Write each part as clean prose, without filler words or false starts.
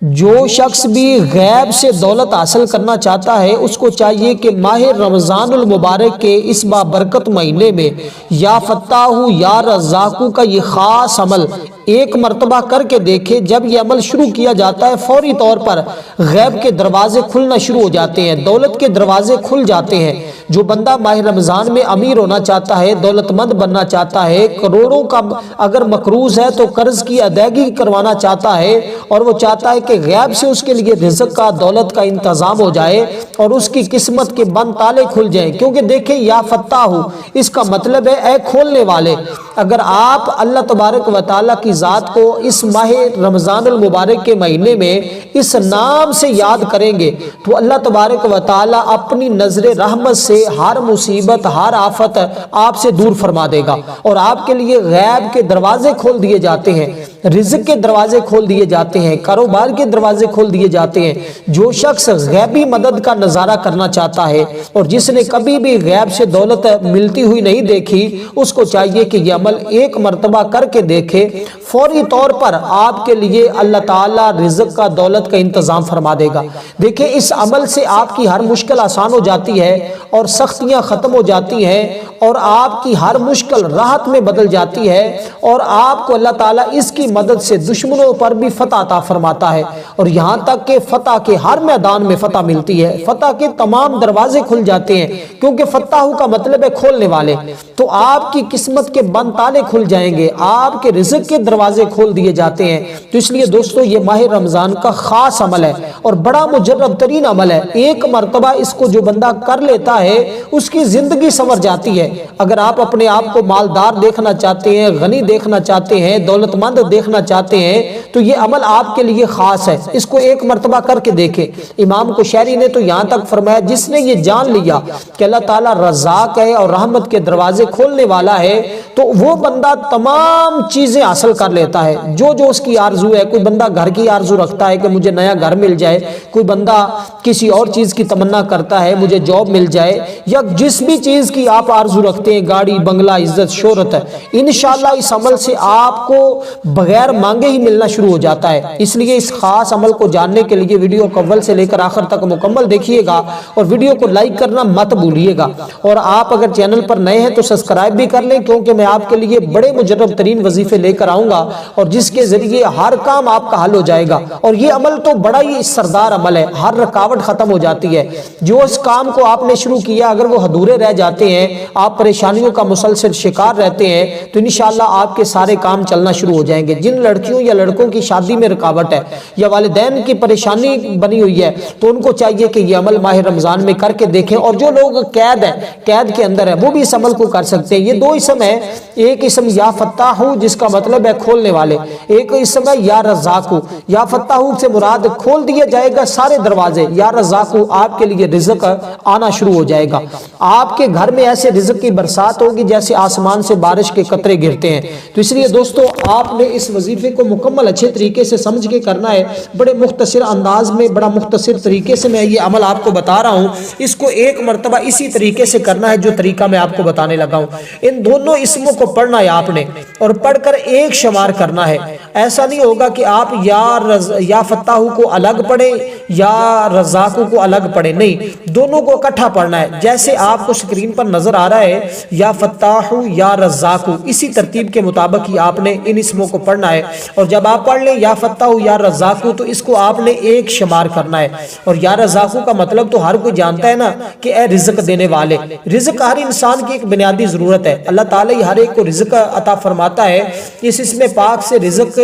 جو شخص بھی غیب سے دولت حاصل کرنا چاہتا ہے اس کو چاہیے کہ ماہ رمضان المبارک کے اس بابرکت مہینے میں یا فتاح یا رزاق کا یہ خاص عمل ایک مرتبہ کر کے دیکھے۔ جب یہ عمل شروع کیا جاتا ہے فوری طور پر غیب کے دروازے کھلنا شروع ہو جاتے ہیں، دولت کے دروازے کھل جاتے ہیں۔ جو بندہ ماہ رمضان میں امیر ہونا چاہتا ہے، دولت مند بننا چاہتا ہے، کروڑوں کا اگر مقروض ہے تو قرض کی ادائیگی کروانا چاہتا ہے، اور وہ چاہتا ہے کہ غیب سے اس کے لیے رزق کا دولت کا انتظام ہو جائے اور اس کی قسمت کے بند تالے کھل جائیں، کیونکہ دیکھیں یا فتاح اس کا مطلب ہے اے کھولنے والے۔ اگر آپ اللہ تبارک و تعالیٰ کی ذات کو اس ماہ رمضان المبارک کے مہینے میں اس نام سے یاد کریں گے تو اللہ تبارک و تعالیٰ اپنی نظر رحمت سے ہر مصیبت ہر آفت آپ سے دور فرما دے گا، اور آپ کے لیے غیب کے دروازے کھول دیے جاتے ہیں، رزق کے دروازے کھول دیے جاتے ہیں، کاروبار کے دروازے کھول دیے جاتے ہیں۔ جو شخص غیبی مدد کا نظارہ کرنا چاہتا ہے اور جس نے کبھی بھی غیب سے دولت ملتی ہوئی نہیں دیکھی، اس کو چاہیے کہ یہ عمل ایک مرتبہ کر کے دیکھے، فوری طور پر آپ کے لیے اللہ تعالیٰ رزق کا دولت کا انتظام فرما دے گا۔ دیکھیں اس عمل سے آپ کی ہر مشکل آسان ہو جاتی ہے اور سختیاں ختم ہو جاتی ہیں، اور آپ کی ہر مشکل راحت میں بدل جاتی ہے، اور آپ کو اللہ تعالیٰ اس کی مدد سے دشمنوں پر بھی فتح عطا فرماتا ہے، اور یہاں تک کہ فتح کے ہر میدان میں فتح ملتی ہے، فتح کے تمام دروازے کھل جاتے ہیں، کیونکہ فتح کا مطلب ہے کھولنے والے۔ تو آپ کی قسمت کے بند تالے کھل جائیں گے، آپ کے رزق کے دروازے کھول دیے جاتے ہیں۔ تو اس لیے دوستو یہ ماہ رمضان کا خاص عمل ہے اور بڑا مجرب ترین عمل ہے۔ ایک مرتبہ اس کو جو بندہ کر لیتا ہے اس کی زندگی سنور جاتی ہے۔ اگر آپ اپنے آپ کو مالدار دیکھنا چاہتے ہیں، غنی دیکھنا چاہتے ہیں، دولت مند دیکھنا چاہتے ہیں تو یہ عمل آپ کے لیے خاص ہے، اس کو ایک مرتبہ کر کے دیکھیں۔ امام کشیری نے تو یہاں تک فرمایا جس نے یہ جان لیا کہ اللہ تعالیٰ رزاق ہے اور رحمت کے دروازے کھولنے والا ہے تو وہ بندہ تمام چیزیں حاصل کر لیتا ہے جو جو اس کی آرزو ہے۔ کوئی بندہ گھر کی آرزو رکھتا ہے کہ مجھے نیا گھر مل جائے، کوئی بندہ کسی اور چیز کی تمنا کرتا ہے مجھے جاب مل جائے، یا جس بھی چیز کی آپ آرزو رکھتے ہیں، گاڑی بنگلہ عزت شہرت، انشاءاللہ اس عمل سے آپ کو بغیر مانگے ہی ملنا شروع ہو جاتا ہے۔ اس لیے اس خاص عمل کو جاننے کے لیے ویڈیو کو اول سے لے کر آخر تک مکمل دیکھیے گا، اور ویڈیو کو لائک کرنا مت بھولیے گا، اور آپ اگر چینل پر نئے ہیں تو سبسکرائب بھی کر لیں، کیونکہ میں آپ کے لیے بڑے مجرب ترین وظیفے لے کر آؤں گا اور جس کے ذریعے ہر کام آپ کا حل ہو جائے گا۔ اور یہ عمل تو بڑا ہی سردار عمل ہے، ہر رکاوٹ ختم ہو جاتی ہے۔ جو اس کام کو آپ نے شروع کیا اگر وہ ادھورے رہ جاتے ہیں، آپ پریشانیوں کا مسلسل شکار رہتے ہیں، تو انشاءاللہ آپ کے سارے کام چلنا شروع ہو جائیں گے۔ جن لڑکیوں یا لڑکوں کی شادی میں رکاوٹ ہے یا والدین کی پریشانی بنی ہوئی ہے تو ان کو چاہیے کہ یہ عمل ماہ رمضان میں کر کے دیکھیں، اور جو لوگ قید کے اندر ہے وہ بھی اس عمل کو کر سکتے ہیں۔ یہ دو اسم ہے، ایک اسم یا فتاح جس کا مطلب ہے کھولنے والے، ایک اسم ہے یا رزاق۔ یا فتاح سے مراد کھول دیا جائے گا سارے دروازے، یا رزاق آپ کے لیے رزق آنا شروع ہو جائے گا۔ آپ کے گھر میں ایسے رزق کی برسات ہوگی جیسے آسمان سے بارش کے قطرے گرتے ہیں۔ تو اس لیے دوستو آپ نے اس وظیفے کو مکمل اچھے طریقے سے سمجھ کے کرنا ہے۔ بڑے مختصر انداز میں بڑا مختصر طریقے سے میں یہ عمل آپ کو بتا رہا ہوں، اس کو ایک مرتبہ اسی طریقے سے کرنا ہے جو طریقہ میں آپ کو بتانے لگا ہوں۔ ان دونوں اسموں کو پڑھنا ہے آپ نے، اور پڑھ کر ایک شمار کرنا ہے۔ ایسا نہیں ہوگا کہ آپ یا فتاح کو الگ پڑھیں یا رزاق کو الگ پڑھیں، نہیں، دونوں کو اکٹھا پڑھنا ہے۔ جیسے آپ کو سکرین پر نظر آ رہا ہے یا فتاح یا رزاق، اسی ترتیب کے مطابق ہی آپ نے ان اسموں کو پڑھنا ہے۔ اور جب آپ پڑھ لیں یا فتاح یا رزاق تو اس کو آپ نے ایک شمار کرنا ہے۔ اور یا رزاق کا مطلب تو ہر کوئی جانتا ہے نا کہ اے رزق دینے والے۔ رزق ہر انسان کی ایک بنیادی ضرورت ہے، اللہ تعالیٰ ہر ایک کو رزق عطا فرماتا ہے۔ اس اسم پاک سے رزق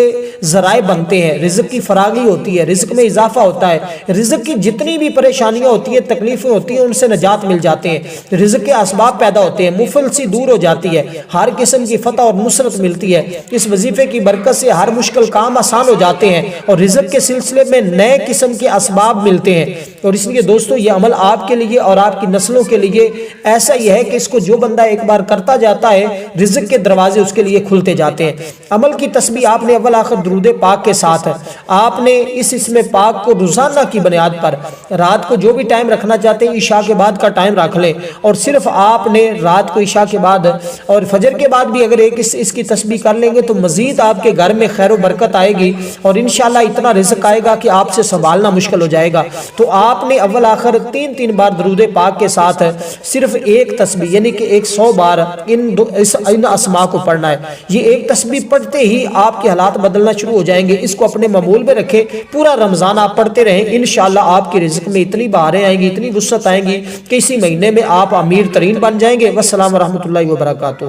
ذرائع بنتے ہیں، رزق کی فراغی ہوتی ہے، رزق میں اضافہ ہوتا ہے، رزق کی جتنی بھی پریشانیاں ہوتی ہیں تکلیفیں ہوتی ہیں ان سے نجات مل جاتے ہیں، رزق کے اسباب پیدا ہوتے ہیں، مفلسی دور ہو جاتی ہے، ہر قسم کی فتح اور نصرت ملتی ہے۔ اس وظیفے کی برکت سے ہر مشکل کام آسان ہو جاتے ہیں اور رزق کے سلسلے میں نئے قسم کے اسباب ملتے ہیں۔ اور اس لیے دوستو یہ عمل آپ کے لیے اور آپ کی نسلوں کے لیے ایسا ہی ہے کہ اس کو جو بندہ ایک بار کرتا جاتا ہے رزق کے دروازے اس کے لیے کھلتے جاتے ہیں۔ عمل کی تسبیح آپ نے اول آخر درود پاک کے ساتھ آپ نے اس اسم پاک کو روزانہ کی بنیاد پر رات کو جو بھی ٹائم رکھنا چاہتے ہیں عشاء کے بعد کا ٹائم رکھ لیں، اور صرف آپ نے رات کو عشاء کے بعد اور فجر کے بعد بھی اگر ایک اس کی تسبیح کر لیں گے تو مزید آپ کے گھر میں خیر و برکت آئے گی، اور انشاءاللہ اتنا رزق آئے گا کہ آپ سے سنبھالنا مشکل ہو جائے گا۔ تو آپ نے اول آخر 3 بار درود پاک کے ساتھ صرف ایک تسبیح یعنی کہ 100 بار ان اسماء کو پڑھنا ہے۔ یہ ایک تسبیح پڑھتے ہی آپ کے حالات بدلنا شروع ہو جائیں گے۔ اس کو اپنے معمول میں رکھیں، پورا رمضان آپ پڑھتے رہیں، انشاءاللہ آپ کے رزق میں اتنی بہاریں آئیں گی، اتنی وسعت آئیں گی کہ اسی مہینے میں آپ امیر ترین بن جائیں گے۔ والسلام ورحمۃ اللہ وبرکاتہ۔